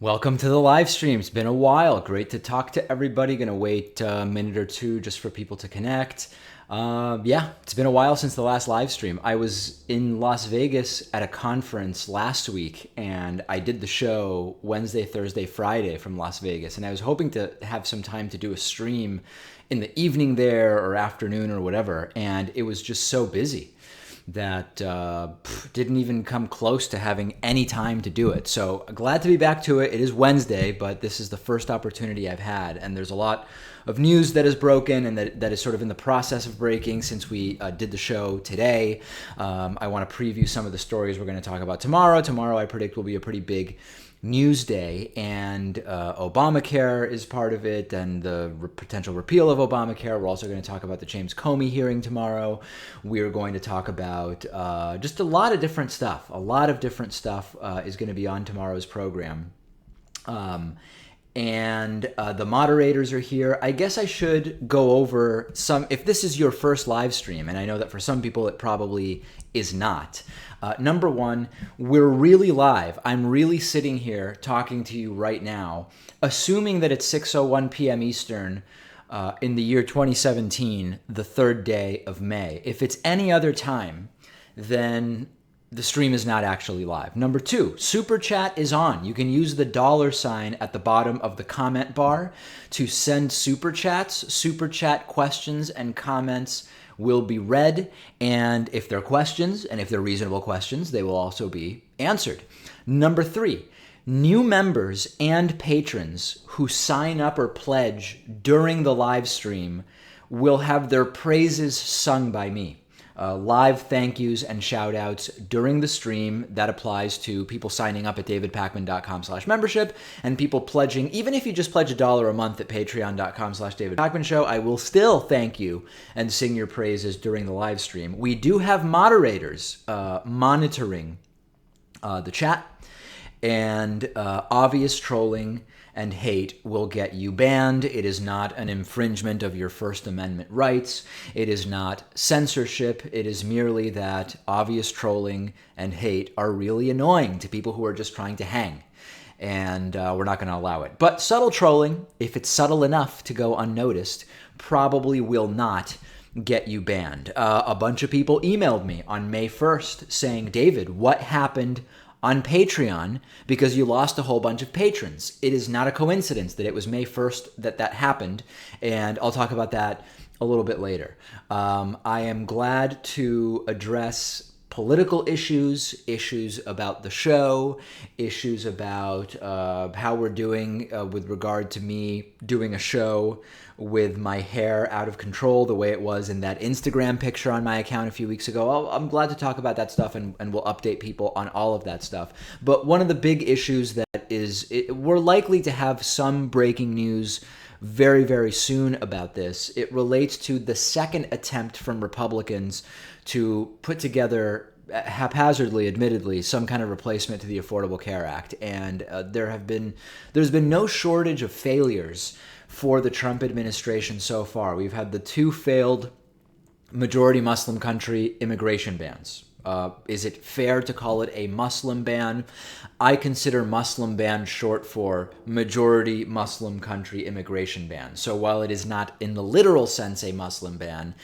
Welcome to the live stream. It's been a while. Great to talk to everybody. Gonna wait a minute or two just for people to connect. It's been a while since the last live stream. I was in Las Vegas at a conference last week, and I did the show Wednesday, Thursday, Friday from Las Vegas, and I was hoping to have some time to do a stream in the evening there or afternoon or whatever, and it was just so busy that didn't even come close to having any time to do it. So glad to be back to it. It is Wednesday, but this is the first opportunity I've had, and there's a lot of news that is broken and that is sort of in the process of breaking since we did the show today. I want to preview some of the stories we're going to talk about tomorrow. Tomorrow, I predict, will be a pretty big news day, and Obamacare is part of it, and the potential repeal of Obamacare. We're also going to talk about the James Comey hearing tomorrow. We're going to talk about just a lot of different stuff. A lot of different stuff is going to be on tomorrow's program. And the moderators are here. I guess I should go over some, if this is your first live stream, and I know that for some people it probably is not. Number one, we're really live. I'm really sitting here talking to you right now, assuming that it's 6:01 p.m. Eastern in the year 2017, the third day of May. If it's any other time, then the stream is not actually live. Number two, Super Chat is on. You can use the $ at the bottom of the comment bar to send Super Chats. Super Chat questions and comments will be read, and if they're questions, and if they're reasonable questions, they will also be answered. Number three, new members and patrons who sign up or pledge during the live stream will have their praises sung by me. Live thank yous and shout outs during the stream. That applies to people signing up at davidpakman.com/membership and people pledging. Even if you just pledge $1 a month at patreon.com/davidpakmanshow, I will still thank you and sing your praises during the live stream. We do have moderators monitoring the chat, and obvious trolling and hate will get you banned. It is not an infringement of your First Amendment rights. It is not censorship. It is merely that obvious trolling and hate are really annoying to people who are just trying to hang. And we're not going to allow it. But subtle trolling, if it's subtle enough to go unnoticed, probably will not get you banned. A bunch of people emailed me on May 1st saying, David, what happened on Patreon because you lost a whole bunch of patrons? It is not a coincidence that it was May 1st that happened, and I'll talk about that a little bit later. I am glad to address political issues about the show, issues about how we're doing with regard to me doing a show with my hair out of control the way it was in that Instagram picture on my account a few weeks ago. I'm glad to talk about that stuff, and we'll update people on all of that stuff. But one of the big issues that we're likely to have some breaking news very, very soon about this. It relates to the second attempt from Republicans to put together, haphazardly, admittedly, some kind of replacement to the Affordable Care Act. And there's been no shortage of failures for the Trump administration so far. We've had the two failed majority Muslim country immigration bans. Is it fair to call it a Muslim ban? I consider Muslim ban short for majority Muslim country immigration ban. So while it is not in the literal sense a Muslim ban,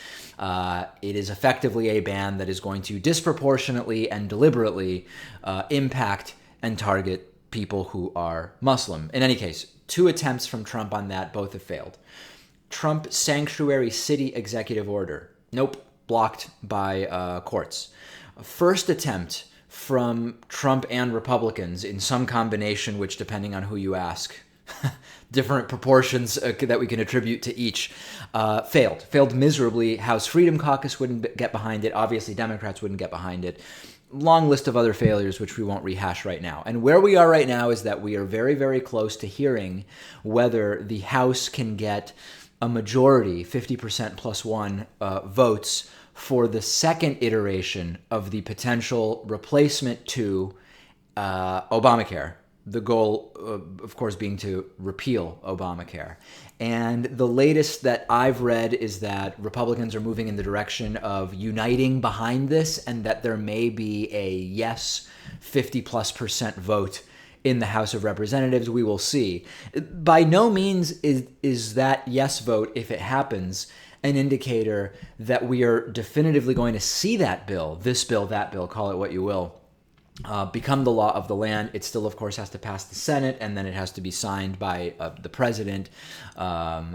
it is effectively a ban that is going to disproportionately and deliberately impact and target people who are Muslim. In any case, two attempts from Trump on that, both have failed. Trump sanctuary city executive order. Nope, blocked by courts. First attempt from Trump and Republicans in some combination, which, depending on who you ask, different proportions that we can attribute to each, failed miserably. House Freedom Caucus wouldn't get behind it. Obviously, Democrats wouldn't get behind it. Long list of other failures, which we won't rehash right now. And where we are right now is that we are very, very close to hearing whether the House can get a majority, 50% plus one votes, for the second iteration of the potential replacement to Obamacare. The goal, of course, being to repeal Obamacare. And the latest that I've read is that Republicans are moving in the direction of uniting behind this, and that there may be a yes 50+% vote in the House of Representatives. We will see. By no means is that yes vote, if it happens, an indicator that we are definitively going to see that bill, this bill, that bill, call it what you will, become the law of the land. It still, of course, has to pass the Senate, and then it has to be signed by the president. I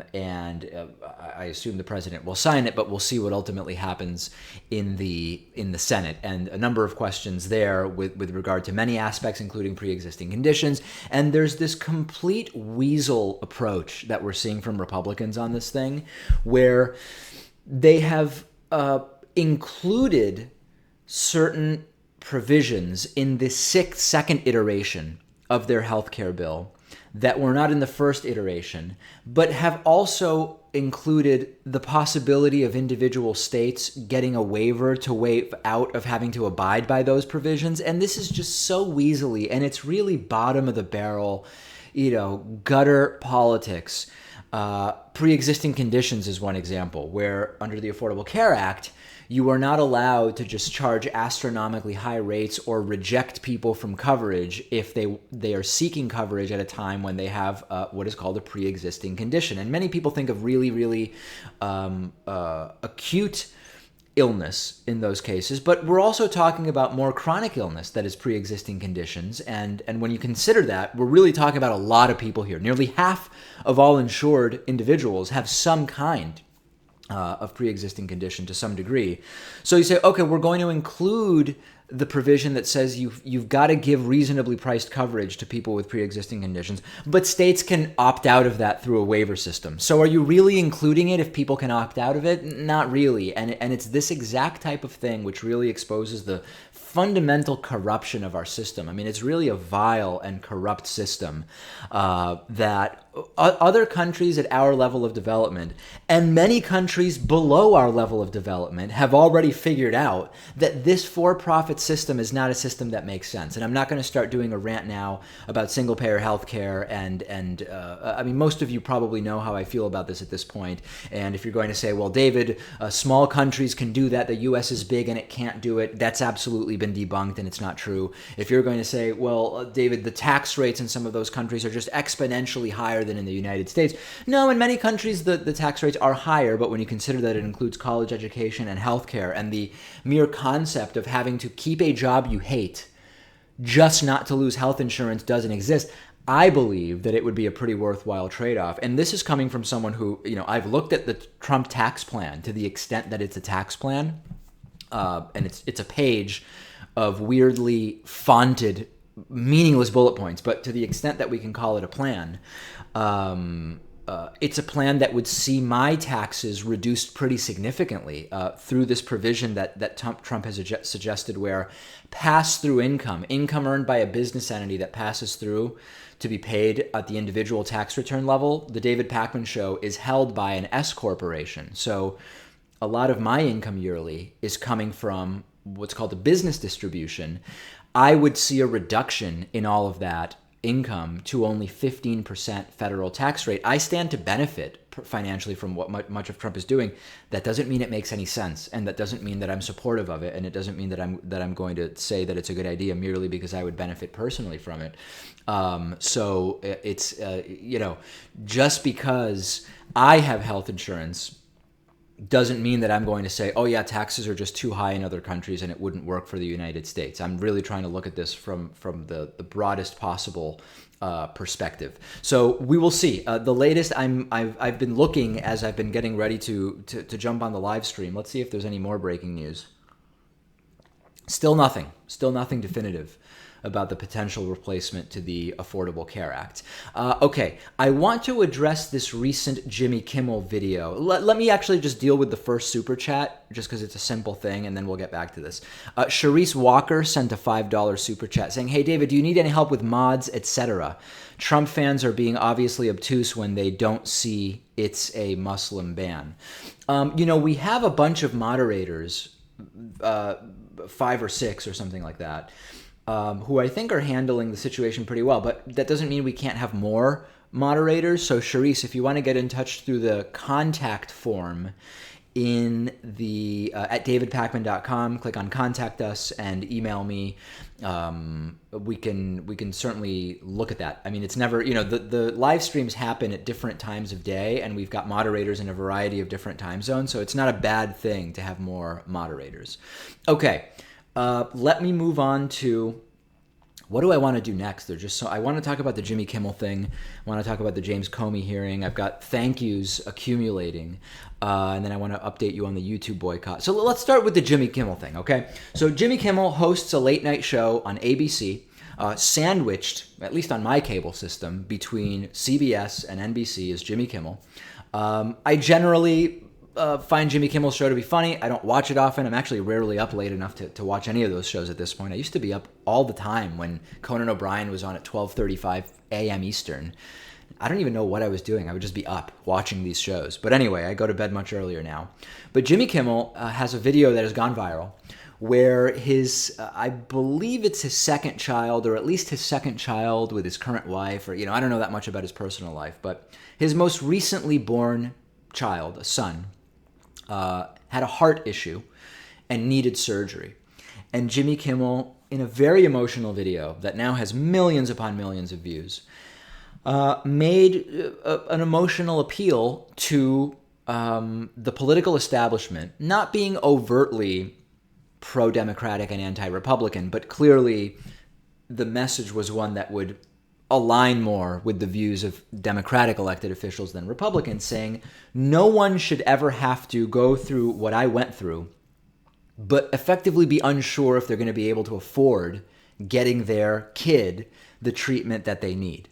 assume the president will sign it, but we'll see what ultimately happens in the Senate. And a number of questions there with regard to many aspects, including pre-existing conditions. And there's this complete weasel approach that we're seeing from Republicans on this thing, where they have included certain provisions in the second iteration of their healthcare bill that were not in the first iteration, but have also included the possibility of individual states getting a waiver to waive out of having to abide by those provisions. And this is just so weaselly, and it's really bottom of the barrel, gutter politics. Pre-existing conditions is one example, where under the Affordable Care Act, you are not allowed to just charge astronomically high rates or reject people from coverage if they are seeking coverage at a time when they have what is called a pre-existing condition. And many people think of really, really acute illness in those cases, but we're also talking about more chronic illness that is pre-existing conditions. And when you consider that, we're really talking about a lot of people here. Nearly half of all insured individuals have some kind of pre-existing condition to some degree. So you say, okay, we're going to include the provision that says you've got to give reasonably priced coverage to people with pre-existing conditions, but states can opt out of that through a waiver system. So are you really including it if people can opt out of it? Not really. And it's this exact type of thing which really exposes the fundamental corruption of our system. I mean, it's really a vile and corrupt system that other countries at our level of development and many countries below our level of development have already figured out that this for-profit system is not a system that makes sense. And I'm not going to start doing a rant now about single-payer healthcare and I mean, most of you probably know how I feel about this at this point. And if you're going to say, well, David, small countries can do that, the U.S. is big and it can't do it, that's absolutely been debunked and it's not true. If you're going to say, well, David, the tax rates in some of those countries are just exponentially higher than in the United States. No, in many countries the tax rates are higher, but when you consider that it includes college education and healthcare and the mere concept of having to keep a job you hate just not to lose health insurance doesn't exist, I believe that it would be a pretty worthwhile trade-off. And this is coming from someone who, I've looked at the Trump tax plan to the extent that it's a tax plan, and it's a page of weirdly fonted, meaningless bullet points, but to the extent that we can call it a plan, it's a plan that would see my taxes reduced pretty significantly through this provision that Trump has suggested, where pass-through income earned by a business entity that passes through to be paid at the individual tax return level. The David Pakman Show is held by an S corporation. So a lot of my income yearly is coming from what's called a business distribution. I would see a reduction in all of that income to only 15% federal tax rate. I stand to benefit financially from what much of Trump is doing. That doesn't mean it makes any sense, and that doesn't mean that I'm supportive of it, and it doesn't mean that I'm going to say that it's a good idea merely because I would benefit personally from it. So it's just because I have health insurance doesn't mean that I'm going to say, oh yeah, taxes are just too high in other countries and it wouldn't work for the United States. I'm really trying to look at this from the broadest possible perspective. So we will see. The latest I've been looking as I've been getting ready to jump on the live stream. Let's see if there's any more breaking news. Still nothing definitive about the potential replacement to the Affordable Care Act. Okay, I want to address this recent Jimmy Kimmel video. Let me actually just deal with the first super chat, just because it's a simple thing, and then we'll get back to this. Sharice Walker sent a $5 super chat saying, hey, David, do you need any help with mods, etc.? Trump fans are being obviously obtuse when they don't see it's a Muslim ban. We have a bunch of moderators, 5 or 6 or something like that, who I think are handling the situation pretty well, but that doesn't mean we can't have more moderators. So Sharice, if you want to get in touch through the contact form in the at davidpakman.com. Click on Contact Us and email me. We can certainly look at that. I mean, it's never, the live streams happen at different times of day, and we've got moderators in a variety of different time zones, so it's not a bad thing to have more moderators. Okay, let me move on to what do I want to do next? I want to talk about the Jimmy Kimmel thing. I want to talk about the James Comey hearing. I've got thank yous accumulating. And then I want to update you on the YouTube boycott. So let's start with the Jimmy Kimmel thing, okay? So Jimmy Kimmel hosts a late night show on ABC, sandwiched, at least on my cable system, between CBS and NBC is Jimmy Kimmel. I generally find Jimmy Kimmel's show to be funny. I don't watch it often. I'm actually rarely up late enough to watch any of those shows at this point. I used to be up all the time when Conan O'Brien was on at 12:35 a.m. Eastern. I don't even know what I was doing. I would just be up watching these shows. But anyway, I go to bed much earlier now. But Jimmy Kimmel has a video that has gone viral where I believe it's his second child, or at least his second child with his current wife, or, I don't know that much about his personal life, but his most recently born child, a son, had a heart issue and needed surgery. And Jimmy Kimmel, in a very emotional video that now has millions upon millions of views, made an emotional appeal to the political establishment, not being overtly pro-democratic and anti-Republican, but clearly the message was one that would align more with the views of Democratic elected officials than Republicans, saying no one should ever have to go through what I went through, but effectively be unsure if they're going to be able to afford getting their kid the treatment that they need.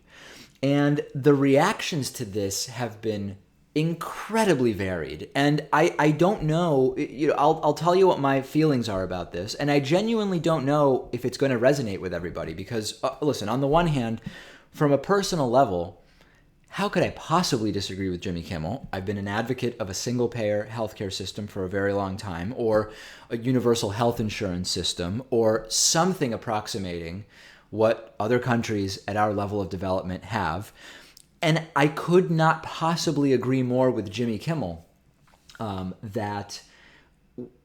And the reactions to this have been incredibly varied. And I don't know, I'll tell you what my feelings are about this. And I genuinely don't know if it's going to resonate with everybody because, listen, on the one hand, from a personal level, how could I possibly disagree with Jimmy Kimmel? I've been an advocate of a single-payer healthcare system for a very long time, or a universal health insurance system, or something approximating what other countries at our level of development have. And I could not possibly agree more with Jimmy Kimmel that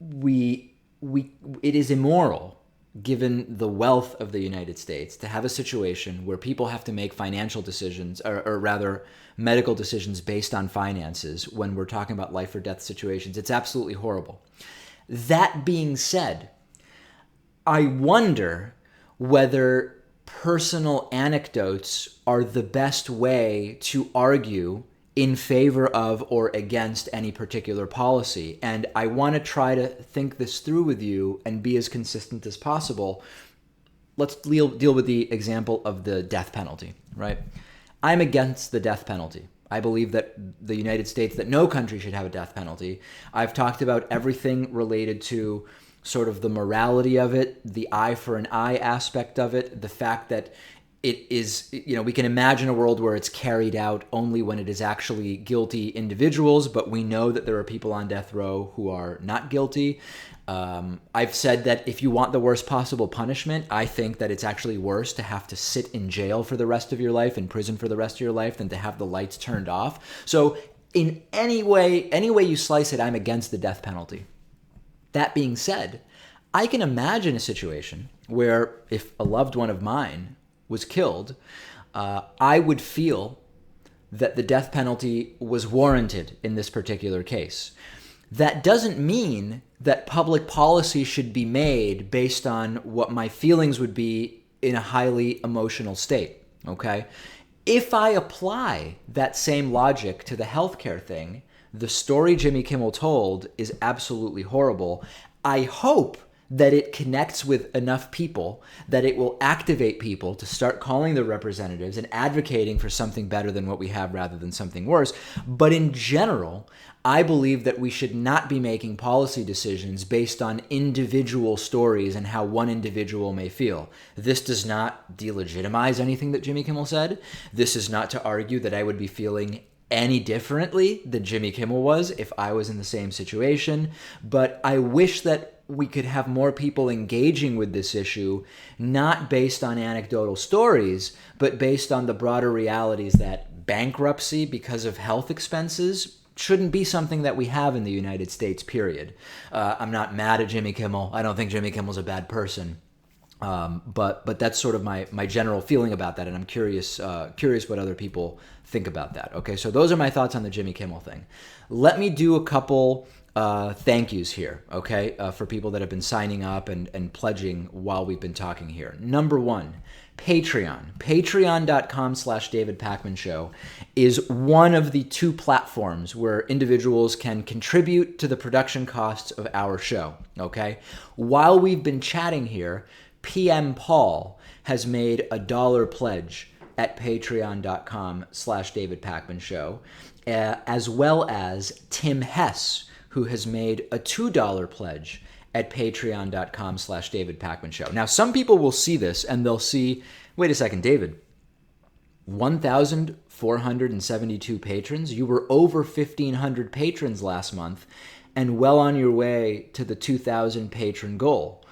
it is immoral, given the wealth of the United States, to have a situation where people have to make financial decisions, or rather medical decisions based on finances when we're talking about life or death situations. It's absolutely horrible. That being said, I wonder whether personal anecdotes are the best way to argue in favor of or against any particular policy. And I want to try to think this through with you and be as consistent as possible. Let's deal with the example of the death penalty, right? I'm against the death penalty. I believe that the United States, that no country should have a death penalty. I've talked about everything related to sort of the morality of it, the eye for an eye aspect of it, the fact that it is, we can imagine a world where it's carried out only when it is actually guilty individuals, but we know that there are people on death row who are not guilty. I've said that if you want the worst possible punishment, I think that it's actually worse to have to sit in jail for the rest of your life, in prison for the rest of your life, than to have the lights turned off. So in any way you slice it, I'm against the death penalty. That being said, I can imagine a situation where if a loved one of mine was killed, I would feel that the death penalty was warranted in this particular case. That doesn't mean that public policy should be made based on what my feelings would be in a highly emotional state, okay? If I apply that same logic to the healthcare thing, the story Jimmy Kimmel told is absolutely horrible. I hope that it connects with enough people that it will activate people to start calling their representatives and advocating for something better than what we have rather than something worse. But in general, I believe that we should not be making policy decisions based on individual stories and how one individual may feel. This does not delegitimize anything that Jimmy Kimmel said. This is not to argue that I would be feeling any differently than Jimmy Kimmel was if I was in the same situation. But I wish that we could have more people engaging with this issue, not based on anecdotal stories, but based on the broader realities that bankruptcy because of health expenses shouldn't be something that we have in the United States, period. I'm not mad at Jimmy Kimmel. I don't think Jimmy Kimmel's a bad person. But that's sort of my general feeling about that, and I'm curious what other people think about that. Okay, so those are my thoughts on the Jimmy Kimmel thing. Let me do a couple thank yous here, okay, for people that have been signing up and pledging while we've been talking here. Number one, Patreon. Patreon.com/David Pakman Show is one of the two platforms where individuals can contribute to the production costs of our show, okay? While we've been chatting here, PM Paul has made a $1 pledge at patreon.com/David Pakman Show, as well as Tim Hess, who has made a $2 pledge at patreon.com/David Pakman Show. Now, some people will see this and they'll see, wait a second, David, 1,472 patrons? You were over 1,500 patrons last month and well on your way to the 2,000 patron goal.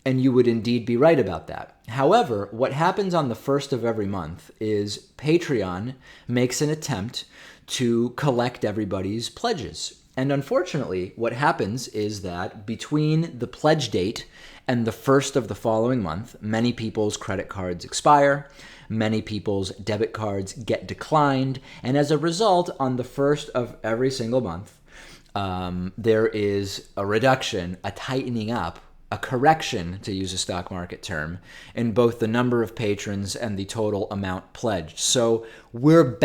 And you would indeed be right about that. However, what happens on the first of every month is Patreon makes an attempt to collect everybody's pledges. And unfortunately, what happens is that between the pledge date and the first of the following month, many people's credit cards expire, many people's debit cards get declined, and as a result, on the first of every single month, there is a reduction, a tightening up, a correction, to use a stock market term, in both the number of patrons and the total amount pledged. So we were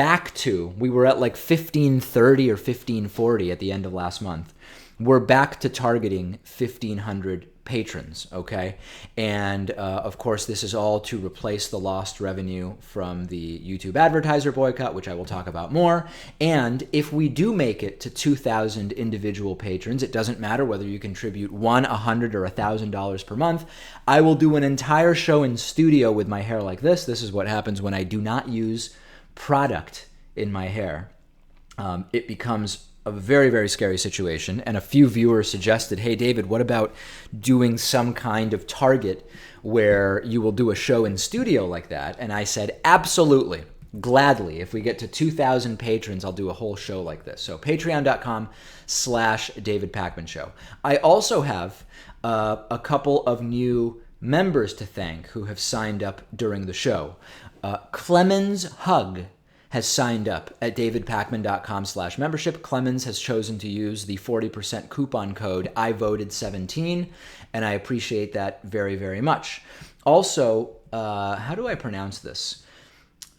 at like 1,530 or 1,540 at the end of last month. We're back to targeting 1,500 patrons, okay? And of course, this is all to replace the lost revenue from the YouTube advertiser boycott, which I will talk about more. And if we do make it to 2,000 individual patrons, it doesn't matter whether you contribute $1, $100, or $1,000 per month, I will do an entire show in studio with my hair like this. This is what happens when I do not use product in my hair. It becomes a very, very scary situation. And a few viewers suggested, hey, David, what about doing some kind of target where you will do a show in studio like that? And I said, absolutely, gladly. If we get to 2,000 patrons, I'll do a whole show like this. So patreon.com/David Pakman Show. I also have a couple of new members to thank who have signed up during the show. Clemens Hug has signed up at davidpakman.com/membership. Clemens has chosen to use the 40% coupon code IVoted17, and I appreciate that very, very much. Also, how do I pronounce this?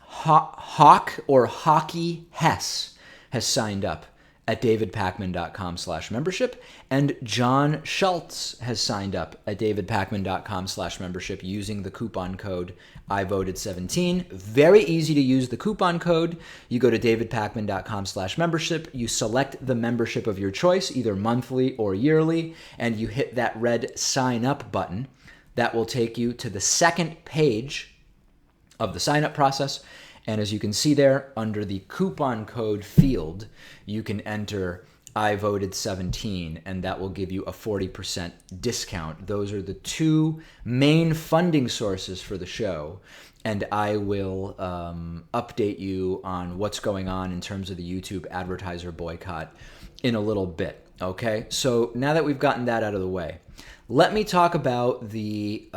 Hawk or Hockey Hess has signed up at davidpakman.com/membership, and John Schultz has signed up at davidpakman.com/membership using the coupon code IVoted17. Very easy to use the coupon code. You go to davidpakman.com/membership, you select the membership of your choice, either monthly or yearly, and you hit that red sign up button. That will take you to the second page of the sign up process. And as you can see there, under the coupon code field, you can enter IVoted17, and that will give you a 40% discount. Those are the two main funding sources for the show, and I will update you on what's going on in terms of the YouTube advertiser boycott in a little bit, okay? So now that we've gotten that out of the way, let me talk about the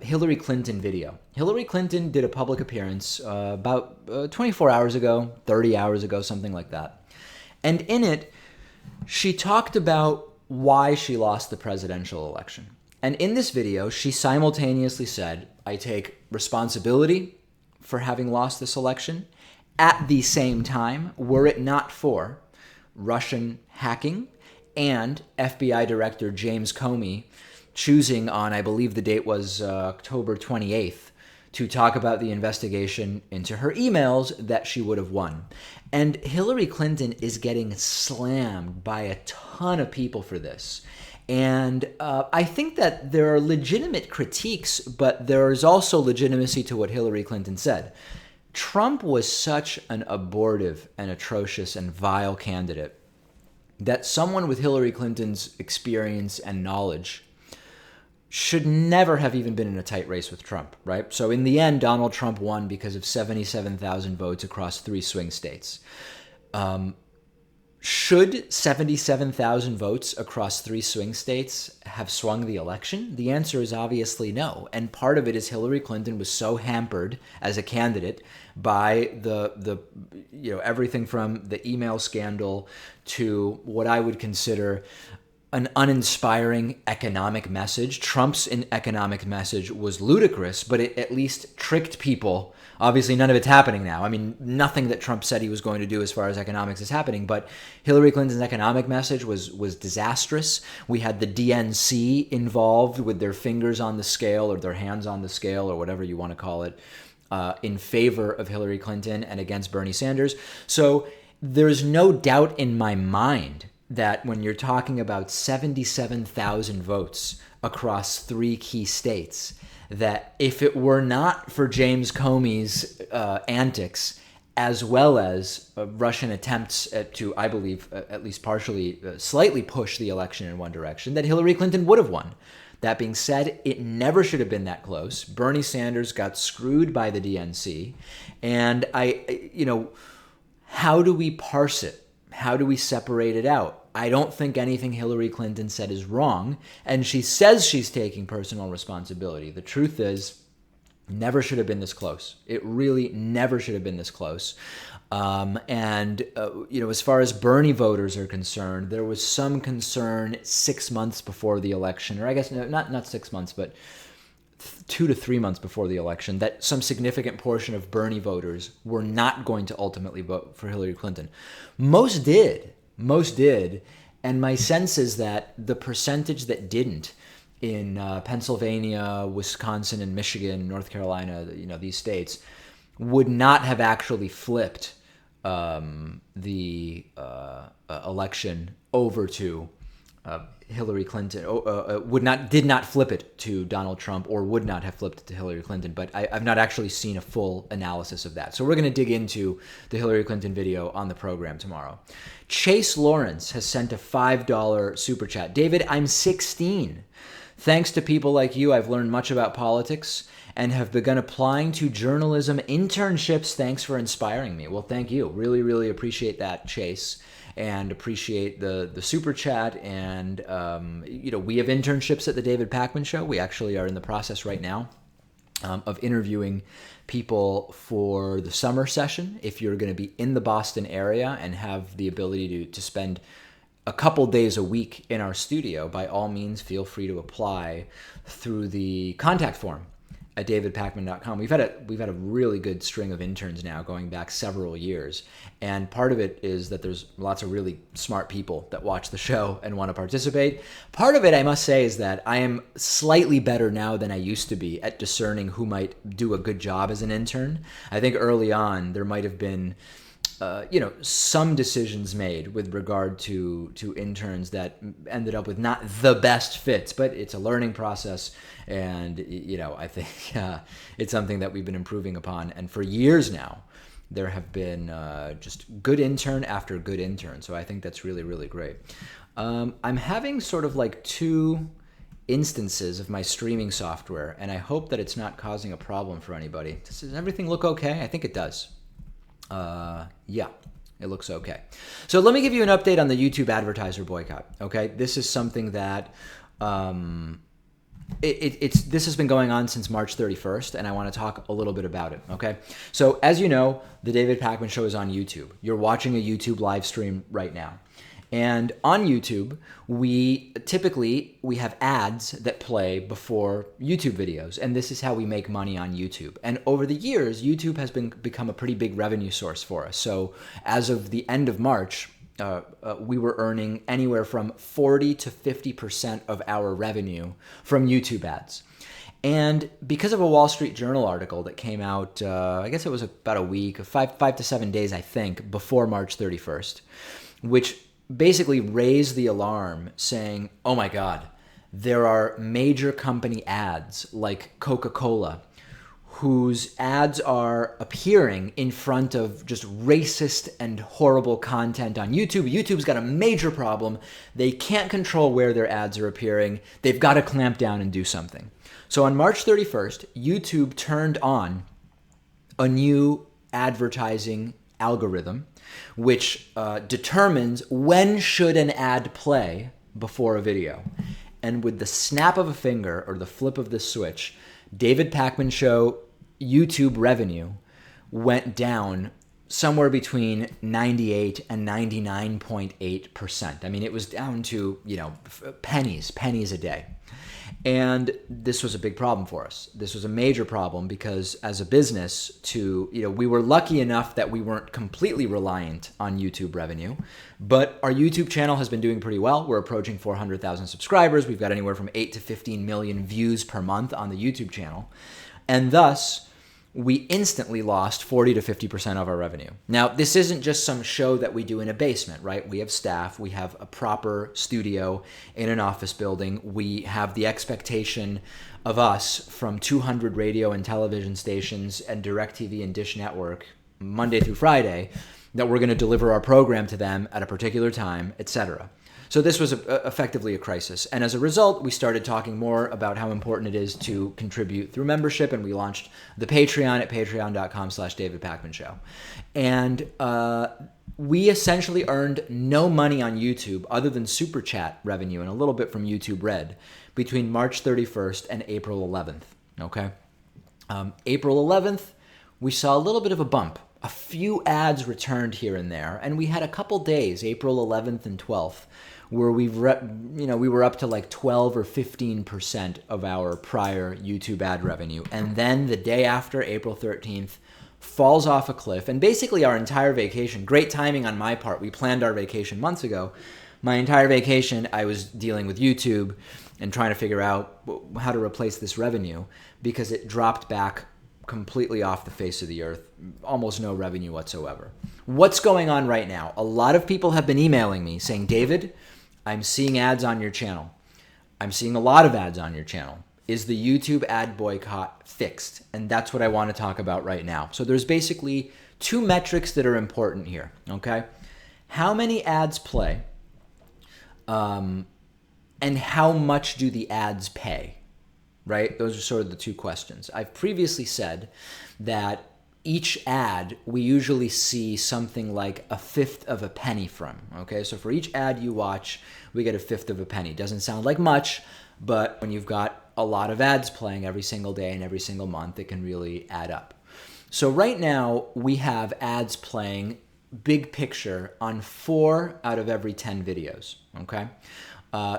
Hillary Clinton video. Hillary Clinton did a public appearance about 24 hours ago, 30 hours ago, something like that. And in it, she talked about why she lost the presidential election. And in this video, she simultaneously said, I take responsibility for having lost this election. At the same time, were it not for Russian hacking and FBI Director James Comey choosing on, I believe the date was October 28th, to talk about the investigation into her emails, that she would have won. And Hillary Clinton is getting slammed by a ton of people for this. And I think that there are legitimate critiques, but there is also legitimacy to what Hillary Clinton said. Trump was such an abortive and atrocious and vile candidate that someone with Hillary Clinton's experience and knowledge should never have even been in a tight race with Trump, right? So in the end, Donald Trump won because of 77,000 votes across 3 swing states. should 77,000 votes across 3 swing states have swung the election? The answer is obviously no. And part of it is Hillary Clinton was so hampered as a candidate by the everything from the email scandal to what I would consider an uninspiring economic message. Trump's economic message was ludicrous, but it at least tricked people. Obviously, none of it's happening now. I mean, nothing that Trump said he was going to do as far as economics is happening, but Hillary Clinton's economic message was disastrous. We had the DNC involved with their fingers on the scale or their hands on the scale or whatever you want to call it in favor of Hillary Clinton and against Bernie Sanders. So there's no doubt in my mind that when you're talking about 77,000 votes across 3 key states, that if it were not for James Comey's antics, as well as Russian attempts to, I believe, at least partially, slightly push the election in one direction, that Hillary Clinton would have won. That being said, it never should have been that close. Bernie Sanders got screwed by the DNC. And how do we parse it? How do we separate it out? I don't think anything Hillary Clinton said is wrong, and she says she's taking personal responsibility. The truth is, never should have been this close. It really never should have been this close. As far as Bernie voters are concerned, there was some concern 6 months before the election, or I guess not 6 months, but 2 to 3 months before the election, that some significant portion of Bernie voters were not going to ultimately vote for Hillary Clinton. Most did. And my sense is that the percentage that didn't in Pennsylvania, Wisconsin, and Michigan, North Carolina, these states, would not have actually flipped the election over to Hillary Clinton. Did not flip it to Donald Trump, or would not have flipped it to Hillary Clinton. But I've not actually seen a full analysis of that. So we're going to dig into the Hillary Clinton video on the program tomorrow. Chase Lawrence has sent a $5 super chat. David, I'm 16. Thanks to people like you, I've learned much about politics and have begun applying to journalism internships. Thanks for inspiring me. Well, thank you. Really, really appreciate that, Chase. And appreciate the super chat. And, we have internships at the David Pakman Show. We actually are in the process right now of interviewing people for the summer session. If you're going to be in the Boston area and have the ability to spend a couple days a week in our studio, by all means, feel free to apply through the contact form at davidpakman.com. We've had a really good string of interns now going back several years. And part of it is that there's lots of really smart people that watch the show and want to participate. Part of it, I must say, is that I am slightly better now than I used to be at discerning who might do a good job as an intern. I think early on there might have been some decisions made with regard to interns that ended up with not the best fits, but it's a learning process. And, I think it's something that we've been improving upon. And for years now, there have been just good intern after good intern. So I think that's really, really great. I'm having sort of like 2 instances of my streaming software, and I hope that it's not causing a problem for anybody. Does everything look okay? I think it does. Yeah, it looks okay. So let me give you an update on the YouTube advertiser boycott. Okay, this is something that this has been going on since March 31st, and I want to talk a little bit about it. Okay, so as you know, the David Pakman Show is on YouTube. You're watching a YouTube live stream right now. And on YouTube, we have ads that play before YouTube videos, and this is how we make money on YouTube. And over the years, YouTube has become a pretty big revenue source for us. So as of the end of March, we were earning anywhere from 40 to 50% of our revenue from YouTube ads. And because of a Wall Street Journal article that came out, I guess it was about a week, 5 to 7 days, I think, before March 31st, which basically raised the alarm saying, oh my God, there are major company ads like Coca-Cola whose ads are appearing in front of just racist and horrible content on YouTube. YouTube's got a major problem. They can't control where their ads are appearing. They've got to clamp down and do something. So on March 31st, YouTube turned on a new advertising algorithm, which determines when should an ad play before a video. And with the snap of a finger or the flip of the switch, David Pakman Show YouTube revenue went down somewhere between 98 and 99.8%. I mean, it was down to, pennies a day. And this was a big problem for us. This was a major problem because as a business we were lucky enough that we weren't completely reliant on YouTube revenue, but our YouTube channel has been doing pretty well. We're approaching 400,000 subscribers. We've got anywhere from 8 to 15 million views per month on the YouTube channel. And thus, we instantly lost 40 to 50% of our revenue. Now, this isn't just some show that we do in a basement, right? We have staff. We have a proper studio in an office building. We have the expectation of us from 200 radio and television stations and DirecTV and Dish Network, Monday through Friday, that we're going to deliver our program to them at a particular time, etc. So this was effectively a crisis. And as a result, we started talking more about how important it is to contribute through membership, and we launched the Patreon at patreon.com/David Pakman Show. And we essentially earned no money on YouTube other than Super Chat revenue and a little bit from YouTube Red between March 31st and April 11th, okay? April 11th, we saw a little bit of a bump. A few ads returned here and there, and we had a couple days, April 11th and 12th, where we were up to like 12 or 15% of our prior YouTube ad revenue. And then the day after, April 13th, falls off a cliff. And basically our entire vacation, great timing on my part, we planned our vacation months ago. My entire vacation, I was dealing with YouTube and trying to figure out how to replace this revenue because it dropped back completely off the face of the earth, almost no revenue whatsoever. What's going on right now? A lot of people have been emailing me saying, David, I'm seeing ads on your channel. I'm seeing a lot of ads on your channel. Is the YouTube ad boycott fixed? And that's what I want to talk about right now. So there's basically two metrics that are important here, okay? How many ads play, and how much do the ads pay? Right? Those are sort of the two questions. I've previously said that each ad, we usually see something like a fifth of a penny from, okay? So for each ad you watch, we get a fifth of a penny. Doesn't sound like much, but when you've got a lot of ads playing every single day and every single month, it can really add up. So right now, we have ads playing big picture on 4 out of every 10 videos, okay?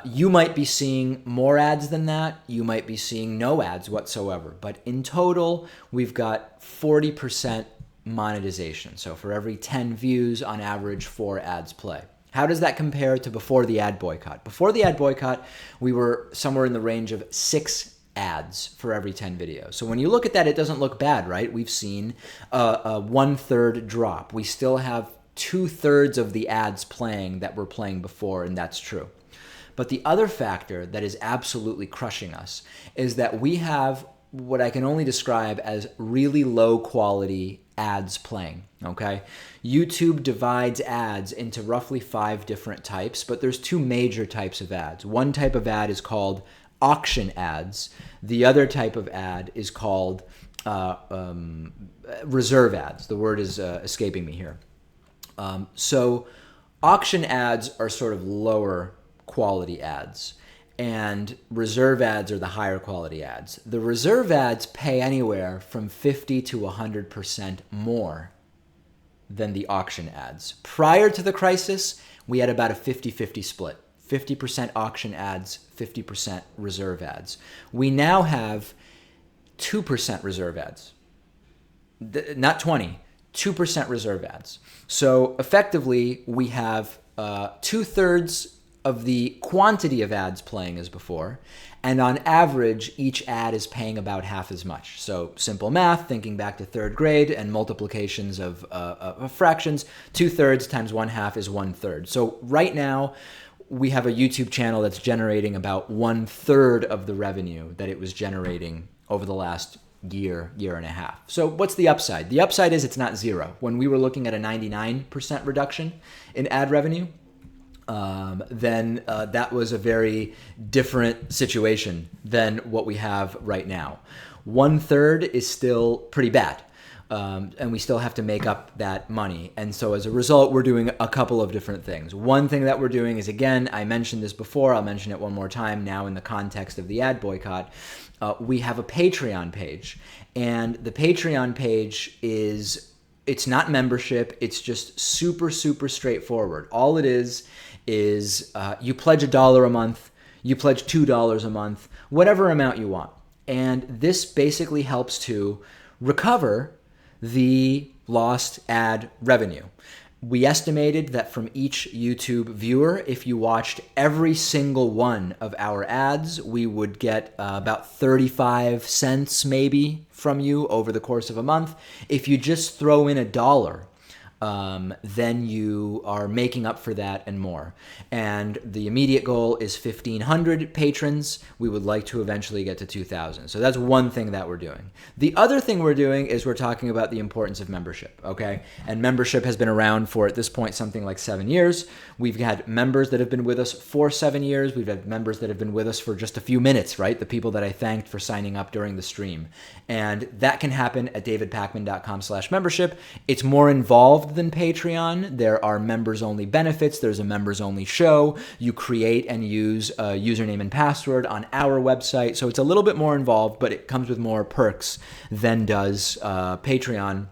You might be seeing more ads than that. You might be seeing no ads whatsoever. But in total, we've got 40% monetization. So for every 10 views, on average, 4 ads play. How does that compare to before the ad boycott? Before the ad boycott, we were somewhere in the range of 6 ads for every 10 videos. So when you look at that, it doesn't look bad, right? We've seen a 1/3 drop. We still have 2/3 of the ads playing that were playing before, and that's true. But the other factor that is absolutely crushing us is that we have what I can only describe as really low quality ads playing, okay? YouTube divides ads into roughly 5 different types, but there's 2 major types of ads. One type of ad is called auction ads. The other type of ad is called reserve ads. The word is escaping me here. So auction ads are sort of lower quality ads, and reserve ads are the higher quality ads. The reserve ads pay anywhere from 50 to 100% more than the auction ads. Prior to the crisis, we had about a 50-50 split. 50% auction ads, 50% reserve ads. We now have 2% reserve ads. Not 20, 2% reserve ads. So effectively, we have 2/3 of the quantity of ads playing as before, and on average, each ad is paying about half as much. So simple math, thinking back to 3rd grade and multiplications of fractions, 2/3 times 1/2 is 1/3. So right now, we have a YouTube channel that's generating about 1/3 of the revenue that it was generating over the last year and a half. So what's the upside? The upside is it's not zero. When we were looking at a 99% reduction in ad revenue, then that was a very different situation than what we have right now. 1/3 is still pretty bad. and we still have to make up that money. And so as a result, we're doing a couple of different things. One thing that we're doing is, again, I mentioned this before, I'll mention it one more time now in the context of the ad boycott. We have a Patreon page, and the Patreon page it's not membership. It's just super, super straightforward. All it is you pledge $1 a month, you pledge $2 a month, whatever amount you want. And this basically helps to recover the lost ad revenue. We estimated that from each YouTube viewer, if you watched every single one of our ads, we would get about 35 cents maybe from you over the course of a month. If you just throw in $1, then you are making up for that and more. And the immediate goal is 1,500 patrons. We would like to eventually get to 2,000. So that's one thing that we're doing. The other thing we're doing is we're talking about the importance of membership, okay? And membership has been around for, at this point, something like 7 years. We've had members that have been with us for 7 years. We've had members that have been with us for just a few minutes, right? The people that I thanked for signing up during the stream. And that can happen at davidpakman.com/membership. It's more involved than Patreon. There are members-only benefits. There's a members-only show. You create and use a username and password on our website. So it's a little bit more involved, but it comes with more perks than does Patreon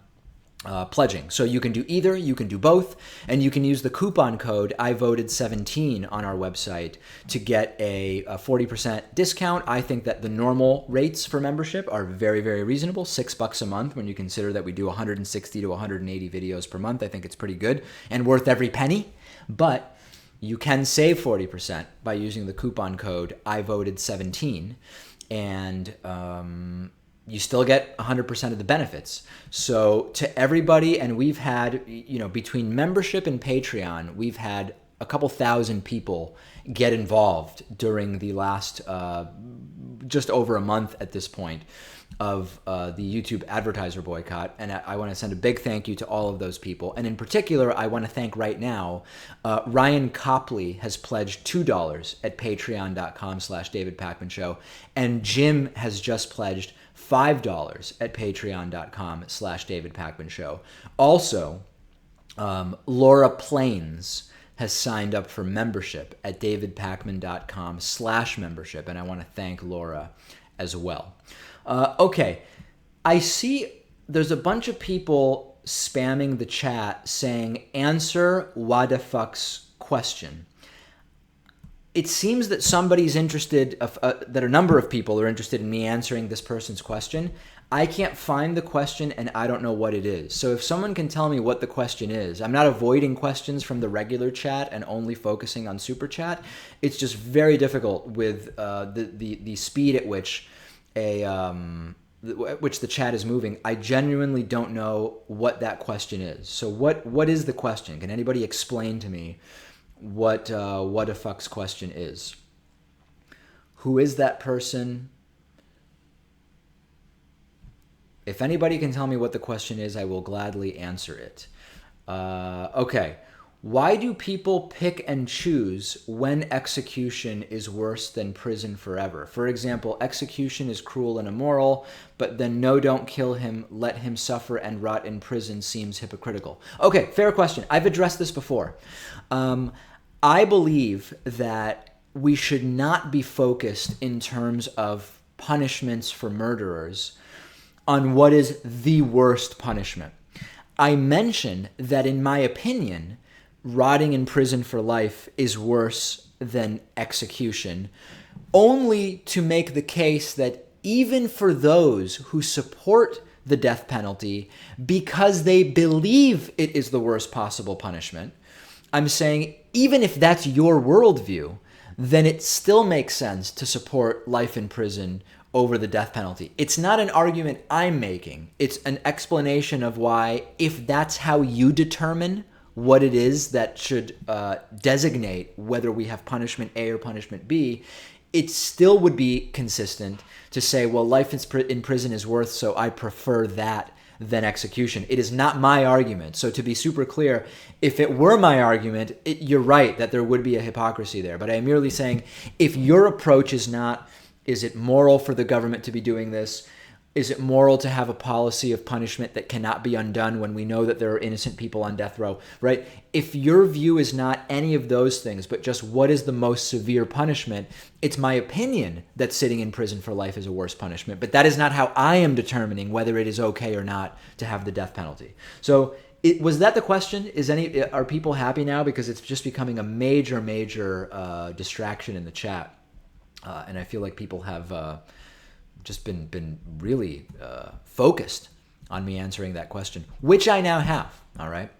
pledging. So you can do either, you can do both, and you can use the coupon code IVoted17 on our website to get a 40% discount. I think that the normal rates for membership are very, very reasonable, $6 a month when you consider that we do 160 to 180 videos per month. I think it's pretty good and worth every penny, but you can save 40% by using the coupon code IVoted17, and you still get 100% of the benefits. So to everybody, and we've had, between membership and Patreon, we've had a couple thousand people get involved during the last just over a month at this point of the YouTube advertiser boycott. And I want to send a big thank you to all of those people. And in particular, I want to thank right now, Ryan Copley has pledged $2 at patreon.com/DavidPakmanShow. And Jim has just pledged $5 at patreon.com/DavidPakmanShow. Also, Laura Plains has signed up for membership at davidpakman.com/membership, and I want to thank Laura as well. Okay, I see there's a bunch of people spamming the chat saying, answer what the fuck's question. It seems that somebody's interested, that a number of people are interested in me answering this person's question. I can't find the question and I don't know what it is. So if someone can tell me what the question is, I'm not avoiding questions from the regular chat and only focusing on super chat. It's just very difficult with the speed at which the chat is moving. I genuinely don't know what that question is. So what is the question? Can anybody explain to me what a fuck's question is? Who is that person? If anybody can tell me what the question is, I will gladly answer it. Okay. Why do people pick and choose when execution is worse than prison forever? For example, execution is cruel and immoral, but then no, don't kill him, let him suffer and rot in prison seems hypocritical. Okay, fair question. I've addressed this before. I believe that we should not be focused in terms of punishments for murderers on what is the worst punishment. I mentioned that in my opinion, rotting in prison for life is worse than execution, only to make the case that even for those who support the death penalty because they believe it is the worst possible punishment, I'm saying even if that's your worldview, then it still makes sense to support life in prison over the death penalty. It's not an argument I'm making. It's an explanation of why, if that's how you determine what it is that should designate whether we have punishment A or punishment B, it still would be consistent to say, well, life in prison is worse, so I prefer that than execution. It is not my argument. So to be super clear, if it were my argument, you're right that there would be a hypocrisy there. But I'm merely saying, if your approach is not, is it moral for the government to be doing this? Is it moral to have a policy of punishment that cannot be undone when we know that there are innocent people on death row, right? If your view is not any of those things, but just what is the most severe punishment, it's my opinion that sitting in prison for life is a worse punishment. But that is not how I am determining whether it is okay or not to have the death penalty. So was that the question? Are people happy now? Because it's just becoming a major distraction in the chat. And I feel like people have just been really focused on me answering that question, which I now have. All right.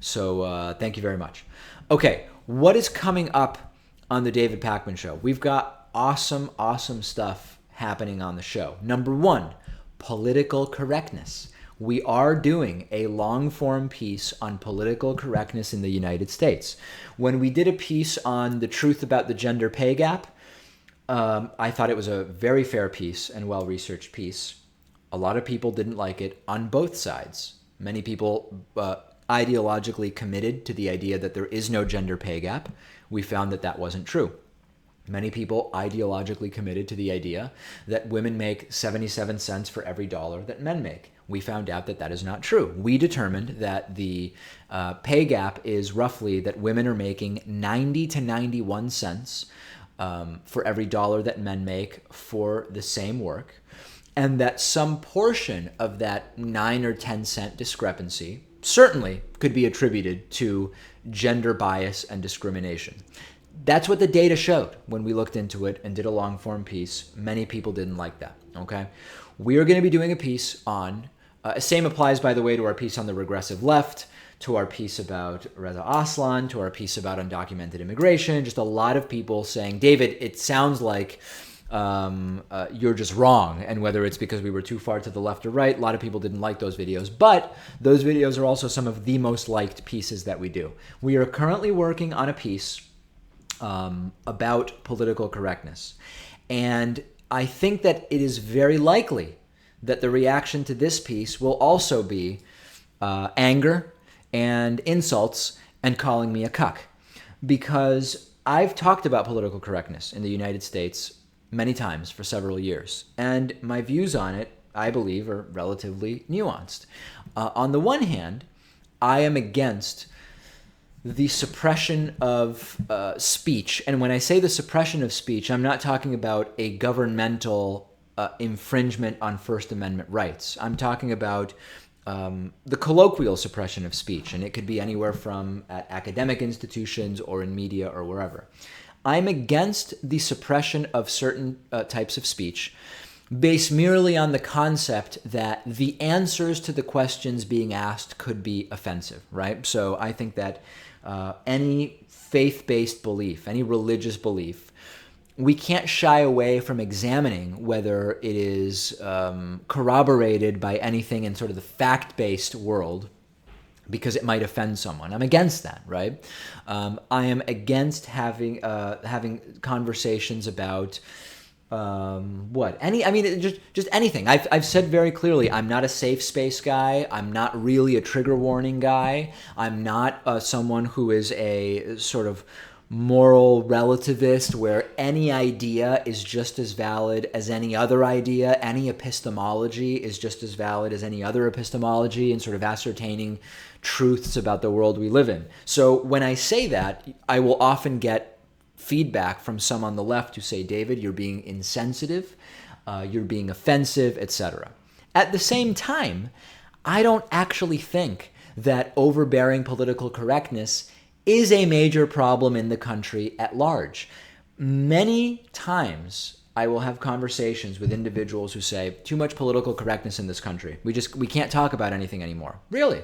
So thank you very much. Okay. What is coming up on the David Pakman Show? We've got awesome stuff happening on the show. Number one, political correctness. We are doing a long-form piece on political correctness in the United States. When we did a piece on the truth about the gender pay gap, I thought it was a very fair piece and well-researched piece. A lot of people didn't like it on both sides. Many people ideologically committed to the idea that there is no gender pay gap. We found that that wasn't true. Many people ideologically committed to the idea that women make 77 cents for every dollar that men make. We found out that that is not true. We determined that the pay gap is roughly that women are making 90 to 91 cents for every dollar that men make for the same work, and that some portion of that 9 or 10 cent discrepancy certainly could be attributed to gender bias and discrimination. That's what the data showed when we looked into it and did a long form piece. Many people didn't like that, okay? We are going to be doing a piece on, same applies, by the way, to our piece on the regressive left, to our piece about Reza Aslan, to our piece about undocumented immigration. Just a lot of people saying, David, it sounds like you're just wrong. And whether it's because we were too far to the left or right, a lot of people didn't like those videos. But those videos are also some of the most liked pieces that we do. We are currently working on a piece about political correctness. And I think that it is very likely that the reaction to this piece will also be anger and insults and calling me a cuck. Because I've talked about political correctness in the United States many times for several years. And my views on it, I believe, are relatively nuanced. On the one hand, I am against the suppression of speech. And when I say the suppression of speech, I'm not talking about a governmental infringement on First Amendment rights. I'm talking about the colloquial suppression of speech, and it could be anywhere from at academic institutions or in media or wherever. I'm against the suppression of certain types of speech based merely on the concept that the answers to the questions being asked could be offensive, right? So I think that any faith-based belief, any religious belief, we can't shy away from examining whether it is corroborated by anything in sort of the fact-based world, because it might offend someone. I'm against that, right? I am against having conversations about just anything. I've said very clearly, I'm not a safe space guy. I'm not really a trigger warning guy. I'm not someone who is a sort of moral relativist where any idea is just as valid as any other idea. Any epistemology is just as valid as any other epistemology in sort of ascertaining truths about the world we live in. So when I say that, I will often get feedback from some on the left who say, David, you're being insensitive, you're being offensive, etc. At the same time, I don't actually think that overbearing political correctness is a major problem in the country at large. Many times I will have conversations with individuals who say, too much political correctness in this country. We can't talk about anything anymore. Really?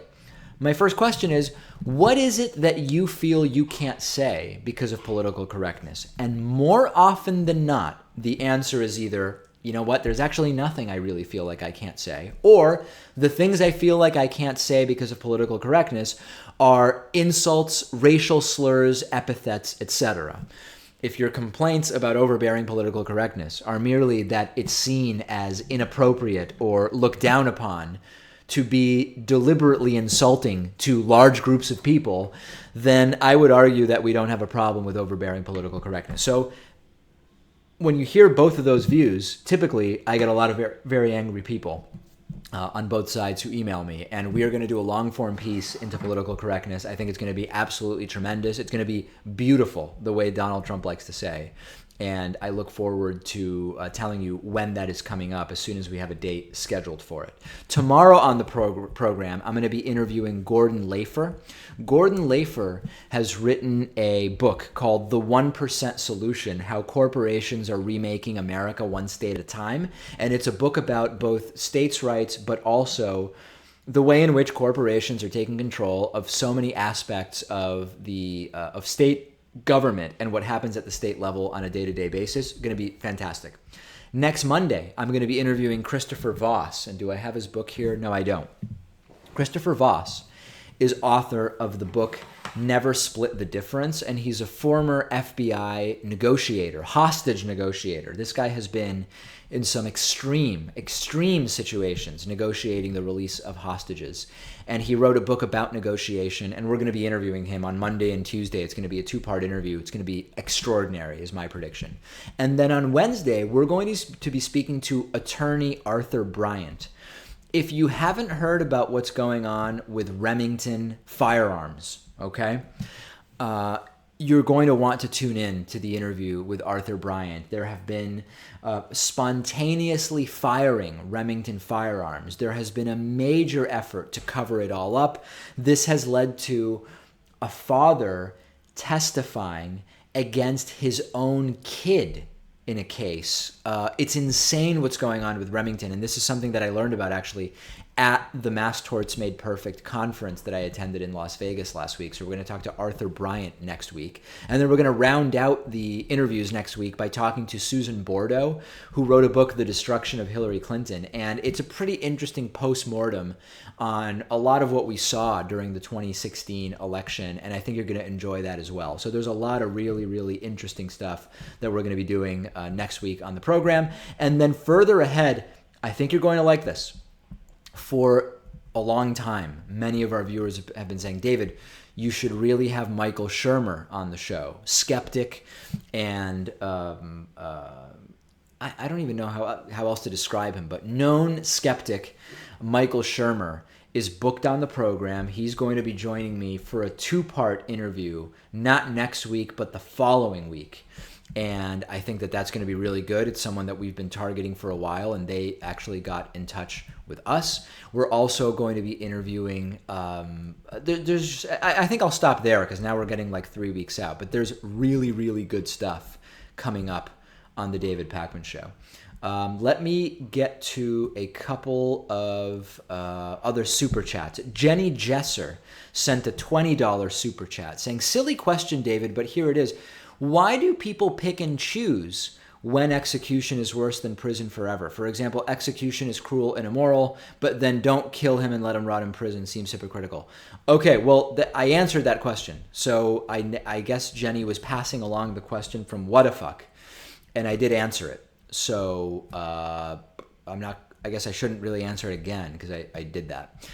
My first question is, what is it that you feel you can't say because of political correctness? And more often than not, the answer is either, you know what, there's actually nothing I really feel like I can't say, or the things I feel like I can't say because of political correctness are insults, racial slurs, epithets, etc. If your complaints about overbearing political correctness are merely that it's seen as inappropriate or looked down upon to be deliberately insulting to large groups of people, then I would argue that we don't have a problem with overbearing political correctness. So when you hear both of those views, typically I get a lot of very, very angry people on both sides who email me, and we are going to do a long form piece into political correctness. I think it's going to be absolutely tremendous. It's going to be beautiful, the way Donald Trump likes to say. And I look forward to telling you when that is coming up as soon as we have a date scheduled for it. Tomorrow on the program, I'm going to be interviewing Gordon Lafer. Gordon Lafer has written a book called The 1% Solution: How Corporations Are Remaking America One State at a Time. And it's a book about both states' rights, but also the way in which corporations are taking control of so many aspects of the of state government and what happens at the state level on a day-to-day basis. Going to be fantastic. Next Monday, I'm going to be interviewing Christopher Voss. And do I have his book here? No, I don't. Christopher Voss is author of the book Never Split the Difference, and he's a former FBI negotiator, hostage negotiator. This guy has been in some extreme situations negotiating the release of hostages. And he wrote a book about negotiation, and we're going to be interviewing him on Monday and Tuesday. It's going to be a 2-part interview. It's going to be extraordinary, is my prediction. And then on Wednesday, we're going to be speaking to attorney Arthur Bryant. If you haven't heard about what's going on with Remington Firearms, okay, you're going to want to tune in to the interview with Arthur Bryant. There have been spontaneously firing Remington Firearms. There has been a major effort to cover it all up. This has led to a father testifying against his own kid in a case. It's insane what's going on with Remington, and this is something that I learned about actually at the Mass Torts Made Perfect conference that I attended in Las Vegas last week. So we're going to talk to Arthur Bryant next week. And then we're going to round out the interviews next week by talking to Susan Bordeaux, who wrote a book, The Destruction of Hillary Clinton. And it's a pretty interesting post-mortem on a lot of what we saw during the 2016 election. And I think you're going to enjoy that as well. So there's a lot of really, really interesting stuff that we're going to be doing next week on the program. And then further ahead, I think you're going to like this. For a long time, many of our viewers have been saying, David, you should really have Michael Shermer on the show. Skeptic, and I don't even know how else to describe him, but known skeptic Michael Shermer is booked on the program. He's going to be joining me for a 2-part interview, not next week, but the following week. And I think that that's going to be really good. It's someone that we've been targeting for a while, and they actually got in touch with us. We're also going to be interviewing, I think I'll stop there because now we're getting like 3 weeks out, but there's really, really good stuff coming up on the David Pakman Show. Let me get to a couple of other super chats. Jenny Jesser sent a $20 super chat saying, silly question, David, but here it is. Why do people pick and choose when execution is worse than prison forever? For example, execution is cruel and immoral, but then don't kill him and let him rot in prison seems hypocritical. Okay, well, I answered that question. So I guess Jenny was passing along the question from What a Fuck, and I did answer it. So I guess I shouldn't really answer it again because I did that.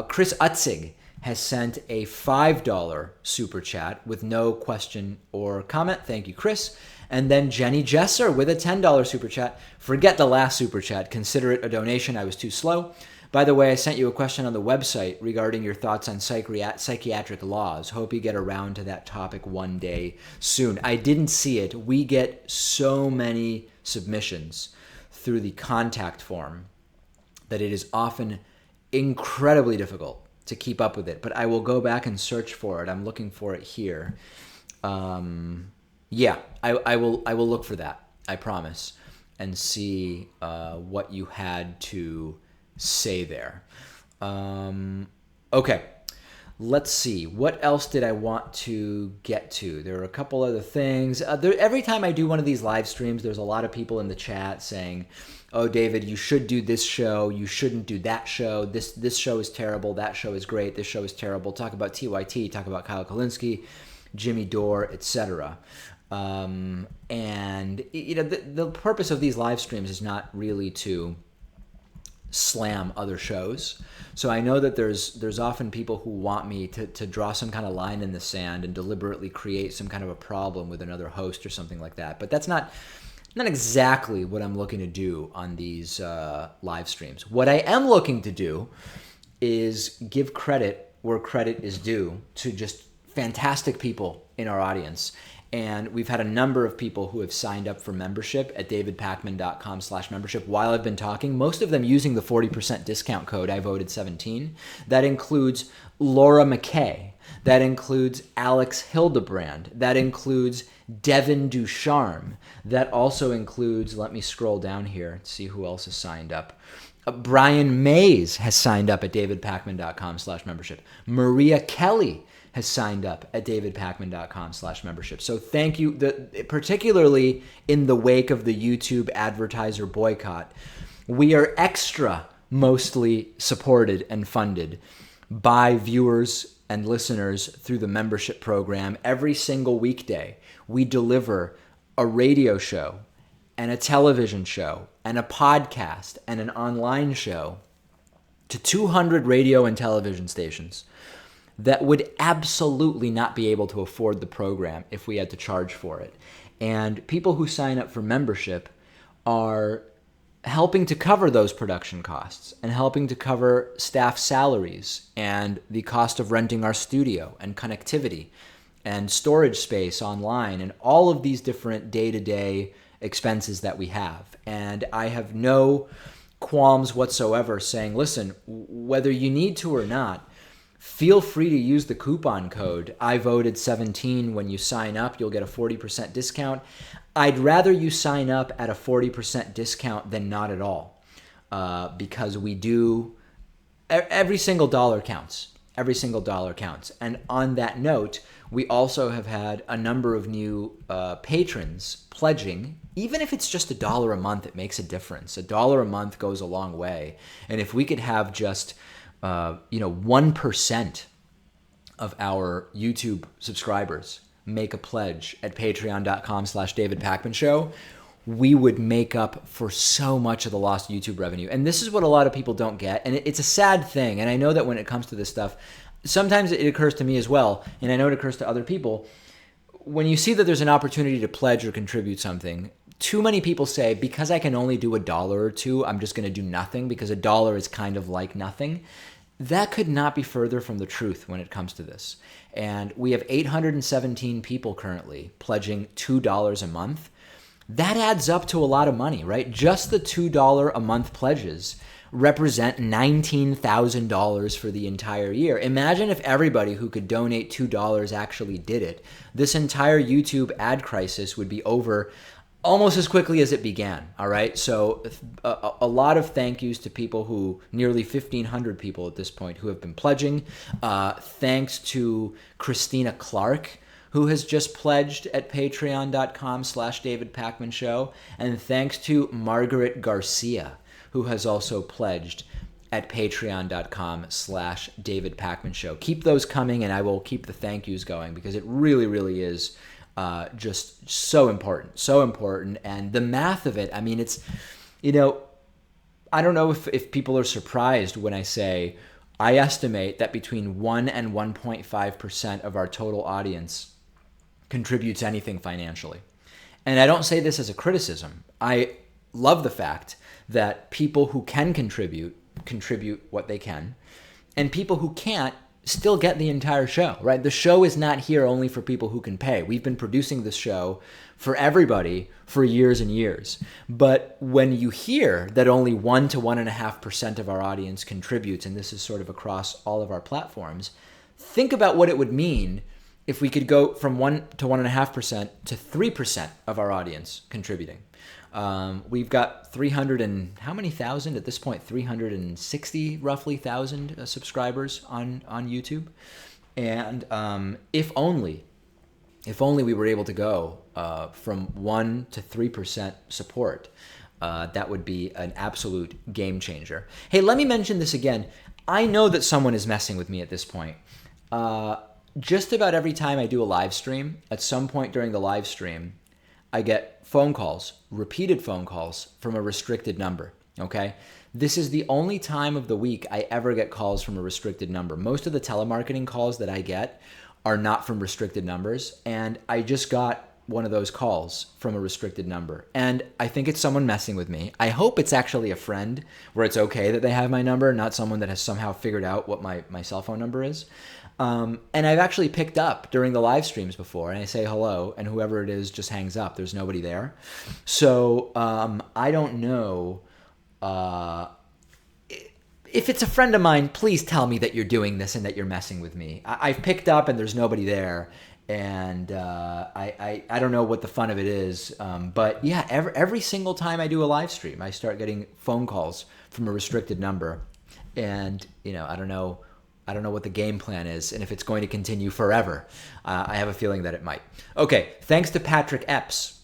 Chris Utzig has sent a $5 super chat with no question or comment. Thank you, Chris. And then Jenny Jesser with a $10 super chat. Forget the last super chat. Consider it a donation. I was too slow. By the way, I sent you a question on the website regarding your thoughts on psychiatric laws. Hope you get around to that topic one day soon. I didn't see it. We get so many submissions through the contact form that it is often incredibly difficult to keep up with it, but I will go back and search for it. I'm looking for it here. I will look for that, I promise, and see what you had to say there. Okay, let's see. What else did I want to get to? There are a couple other things. Every time I do one of these live streams, there's a lot of people in the chat saying, oh, David, you should do this show. You shouldn't do that show. This show is terrible. That show is great. This show is terrible. Talk about TYT. Talk about Kyle Kulinski, Jimmy Dore, etc. And the purpose of these live streams is not really to slam other shows. So I know that there's often people who want me to draw some kind of line in the sand and deliberately create some kind of a problem with another host or something like that. But that's not not exactly what I'm looking to do on these live streams. What I am looking to do is give credit where credit is due to just fantastic people in our audience. And we've had a number of people who have signed up for membership at davidpakman.com/membership while I've been talking, most of them using the 40% discount code I voted 17. That includes Laura McKay. That includes Alex Hildebrand. That includes Devin Ducharme. That also includes, let me scroll down here to see who else has signed up. Brian Mays has signed up at davidpakman.com/membership. Maria Kelly has signed up at davidpakman.com/membership. So thank you, particularly in the wake of the YouTube advertiser boycott. We are extra mostly supported and funded by viewers and listeners through the membership program. Every single weekday, we deliver a radio show and a television show and a podcast and an online show to 200 radio and television stations that would absolutely not be able to afford the program if we had to charge for it. And people who sign up for membership are helping to cover those production costs and helping to cover staff salaries and the cost of renting our studio and connectivity and storage space online and all of these different day-to-day expenses that we have. And I have no qualms whatsoever saying, listen, whether you need to or not, feel free to use the coupon code I voted 17 when you sign up. You'll get a 40% discount. I'd rather you sign up at a 40% discount than not at all, because we do, every single dollar counts. Every single dollar counts. And on that note, we also have had a number of new patrons pledging. Even if it's just $1 a month, it makes a difference. $1 a month goes a long way. And if we could have just 1% of our YouTube subscribers make a pledge at patreon.com/davidpakmanshow, we would make up for so much of the lost YouTube revenue. And this is what a lot of people don't get. And it's a sad thing. And I know that when it comes to this stuff, sometimes it occurs to me as well, and I know it occurs to other people. When you see that there's an opportunity to pledge or contribute something, too many people say, because I can only do $1 or $2, I'm just going to do nothing because $1 is kind of like nothing. That could not be further from the truth when it comes to this. And we have 817 people currently pledging $2 a month. That adds up to a lot of money, right? Just the $2 a month pledges represent $19,000 for the entire year. Imagine if everybody who could donate $2 actually did it. This entire YouTube ad crisis would be over almost as quickly as it began, all right? So a lot of thank yous to people who, nearly 1,500 people at this point who have been pledging. Thanks to Christina Clark, who has just pledged at patreon.com/davidpakmanshow. And thanks to Margaret Garcia, who has also pledged at patreon.com/davidpakmanshow. Keep those coming, and I will keep the thank yous going because it really, really is just so important, so important. And the math of it, I mean, it's, I don't know if people are surprised when I say I estimate that between 1 and 1.5% of our total audience contributes anything financially. And I don't say this as a criticism. I love the fact that people who can contribute what they can, and people who can't still get the entire show, right? The show is not here only for people who can pay. We've been producing this show for everybody for years and years. But when you hear that only 1 to 1.5% of our audience contributes, and this is sort of across all of our platforms, think about what it would mean if we could go from 1 to 1.5% to 3% of our audience contributing. We've got 300 and how many thousand at this point? 360 roughly thousand subscribers on YouTube. And if only we were able to go from 1 to 3% support, that would be an absolute game changer. Hey, let me mention this again. I know that someone is messing with me at this point. Just about every time I do a live stream, at some point during the live stream, I get phone calls, repeated phone calls from a restricted number, okay? This is the only time of the week I ever get calls from a restricted number. Most of the telemarketing calls that I get are not from restricted numbers, and I just got one of those calls from a restricted number. And I think it's someone messing with me. I hope it's actually a friend where it's okay that they have my number, not someone that has somehow figured out what my cell phone number is. And I've actually picked up during the live streams before, and I say hello, and whoever it is just hangs up. There's nobody there. So I don't know. If it's a friend of mine, please tell me that you're doing this and that you're messing with me. I've picked up and there's nobody there. And I don't know what the fun of it is. But yeah, every single time I do a live stream, I start getting phone calls from a restricted number. And, I don't know what the game plan is and if it's going to continue forever. I have a feeling that it might. Okay, thanks to Patrick Epps,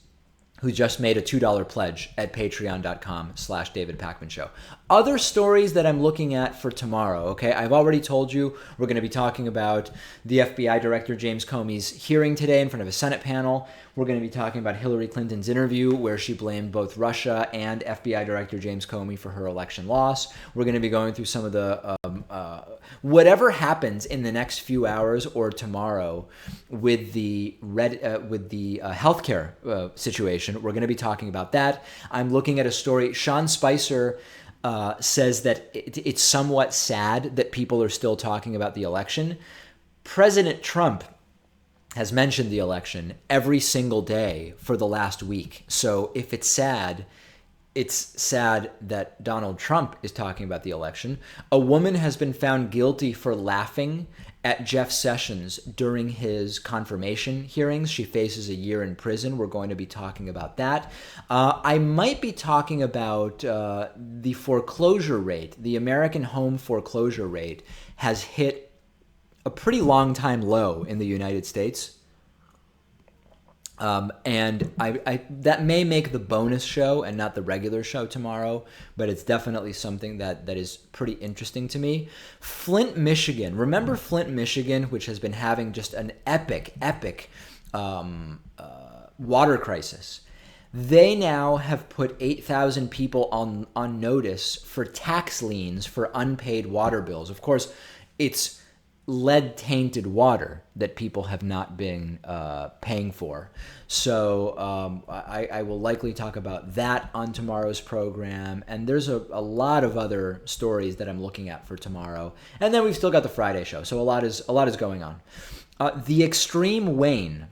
who just made a $2 pledge at patreon.com/David Pakman Show. Other stories that I'm looking at for tomorrow, okay? I've already told you we're going to be talking about the FBI Director James Comey's hearing today in front of a Senate panel. We're going to be talking about Hillary Clinton's interview where she blamed both Russia and FBI Director James Comey for her election loss. We're going to be going through some of the whatever happens in the next few hours or tomorrow with the healthcare situation. We're going to be talking about that. I'm looking at a story. Sean Spicer says that it's somewhat sad that people are still talking about the election. President Trump has mentioned the election every single day for the last week. So if it's sad that Donald Trump is talking about the election. A woman has been found guilty for laughing at Jeff Sessions during his confirmation hearings. She faces a year in prison. We're going to be talking about that. I might be talking about the foreclosure rate. The American home foreclosure rate has hit a pretty long time low in the United States. And I that may make the bonus show and not the regular show tomorrow, but it's definitely something that is pretty interesting to me. Flint, Michigan. Remember Flint, Michigan, which has been having just an epic water crisis. They now have put 8,000 people on notice for tax liens for unpaid water bills. Of course, it's lead-tainted water that people have not been paying for. So I will likely talk about that on tomorrow's program. And there's a lot of other stories that I'm looking at for tomorrow. And then we've still got the Friday show. So a lot is going on. The Extreme Wayne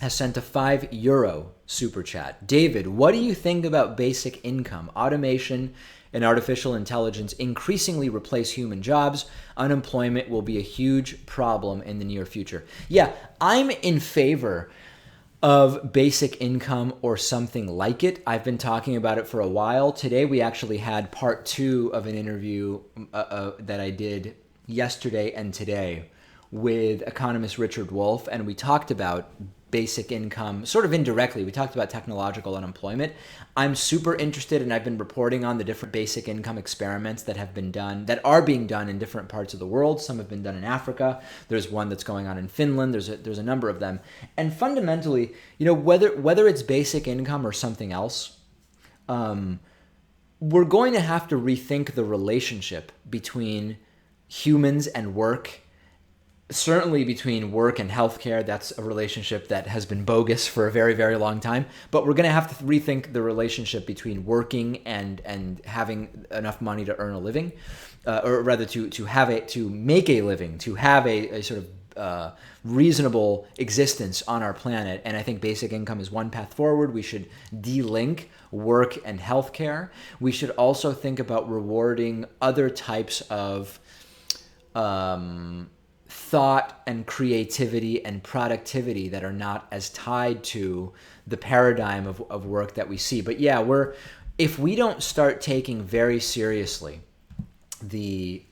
has sent a €5 super chat. David, what do you think about basic income, automation, and artificial intelligence increasingly replace human jobs? Unemployment will be a huge problem in the near future. Yeah, I'm in favor of basic income or something like it. I've been talking about it for a while. Today we actually had part 2 of an interview that I did yesterday and today with economist Richard Wolff, and we talked about basic income, sort of indirectly. We talked about technological unemployment. I'm super interested, and I've been reporting on the different basic income experiments that have been done, that are being done in different parts of the world. Some have been done in Africa. There's one that's going on in Finland. There's a number of them. And fundamentally, whether it's basic income or something else, we're going to have to rethink the relationship between humans and work. Certainly between work and healthcare, that's a relationship that has been bogus for a very, very long time. But we're going to have to rethink the relationship between working and having enough money to earn a living, or rather to make a living, to have a sort of reasonable existence on our planet. And I think basic income is one path forward. We should de-link work and healthcare. We should also think about rewarding other types of thought and creativity and productivity that are not as tied to the paradigm of work that we see. But yeah, if we don't start taking very seriously the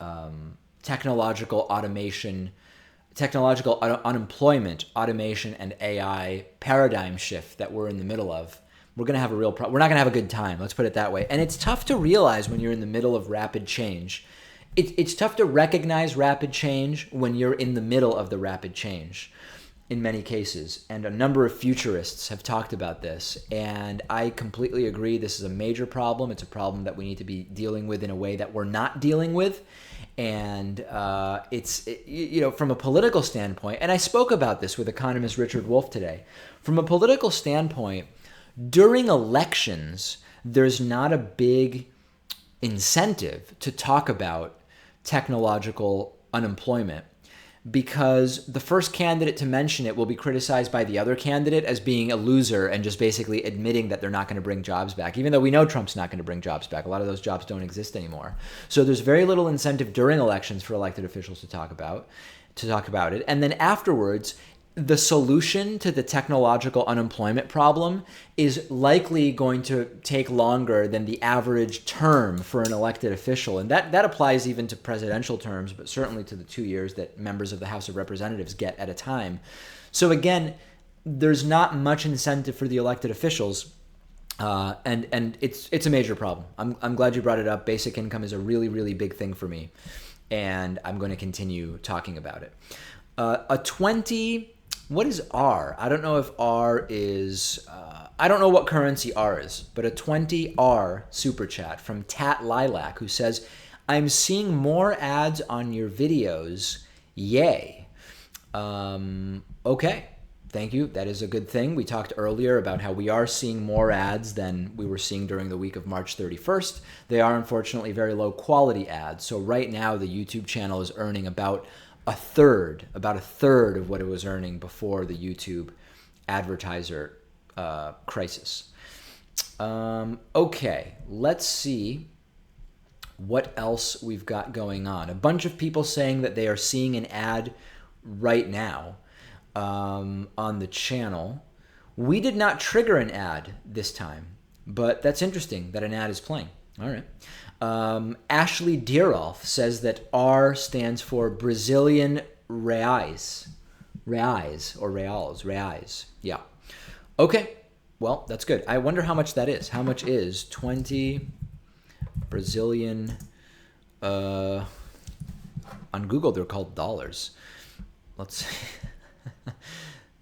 technological unemployment, automation, and AI paradigm shift that we're in the middle of, we're going to have a real problem. We're not going to have a good time. Let's put it that way. And it's tough to realize when you're in the middle of rapid change. It's tough to recognize rapid change when you're in the middle of the rapid change in many cases. And a number of futurists have talked about this. And I completely agree. This is a major problem. It's a problem that we need to be dealing with in a way that we're not dealing with. And from a political standpoint, and I spoke about this with economist Richard Wolff today, from a political standpoint, during elections, there's not a big incentive to talk about technological unemployment, because the first candidate to mention it will be criticized by the other candidate as being a loser and just basically admitting that they're not going to bring jobs back, even though we know Trump's not going to bring jobs back. A lot of those jobs don't exist anymore. So there's very little incentive during elections for elected officials to talk about it. And then afterwards, the solution to the technological unemployment problem is likely going to take longer than the average term for an elected official. And that applies even to presidential terms, but certainly to the 2 years that members of the House of Representatives get at a time. So again, there's not much incentive for the elected officials. And it's a major problem. I'm glad you brought it up. Basic income is a really, really big thing for me. And I'm going to continue talking about it. What is R? I don't know if R is, I don't know what currency R is, but a 20R super chat from Tat Lilac, who says, I'm seeing more ads on your videos. Yay. Okay. Thank you. That is a good thing. We talked earlier about how we are seeing more ads than we were seeing during the week of March 31st. They are unfortunately very low quality ads. So right now the YouTube channel is earning about a third of what it was earning before the YouTube advertiser crisis. Okay, let's see what else we've got going on. A bunch of people saying that they are seeing an ad right now on the channel. We did not trigger an ad this time, but that's interesting that an ad is playing. All right. Ashley Deerolf says that R stands for Brazilian reais. Reais. Yeah. Okay. Well, that's good. I wonder how much that is. How much is 20 Brazilian, on Google, they're called dollars. Let's see.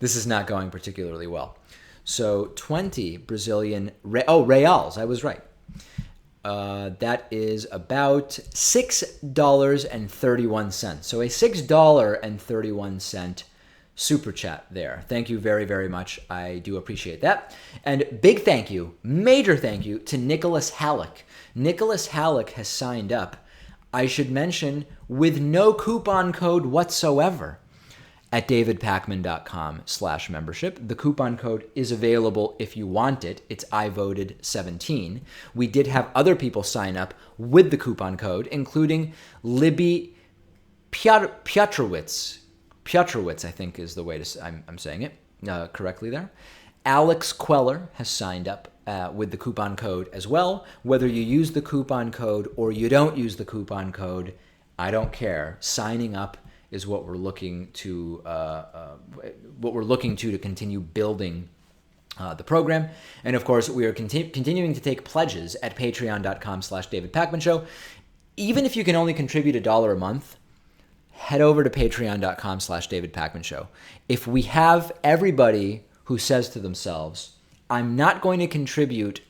This is not going particularly well. So 20 Brazilian, reals. I was right. That is about $6.31. So a $6.31 super chat there. Thank you very, very much. I do appreciate that. And big thank you, major thank you to Nicholas Halleck. Nicholas Halleck has signed up, I should mention, with no coupon code whatsoever at davidpakman.com/membership. The coupon code is available if you want it. It's iVoted17. We did have other people sign up with the coupon code, including Libby Piotrowicz. Piotrowicz, I think is the way I'm saying it correctly there. Alex Queller has signed up with the coupon code as well. Whether you use the coupon code or you don't use the coupon code, I don't care. Signing up is what we're looking to continue building the program. And of course, we are continuing to take pledges at patreon.com/DavidPakmanShow. Even if you can only contribute $1 a month, head over to patreon.com/DavidPakmanShow. If we have everybody who says to themselves, I'm not going to contribute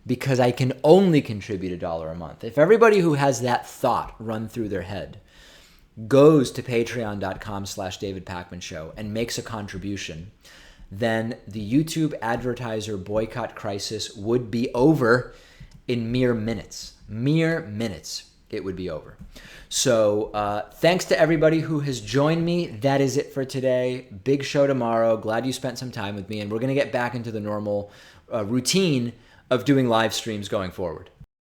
because I can only contribute $1 a month. If everybody who has that thought run through their head goes to patreon.com/DavidPakmanShow and makes a contribution, then the YouTube advertiser boycott crisis would be over in mere minutes. Mere minutes, it would be over. So thanks to everybody who has joined me. That is it for today. Big show tomorrow. Glad you spent some time with me, and we're going to get back into the normal routine of doing live streams going forward.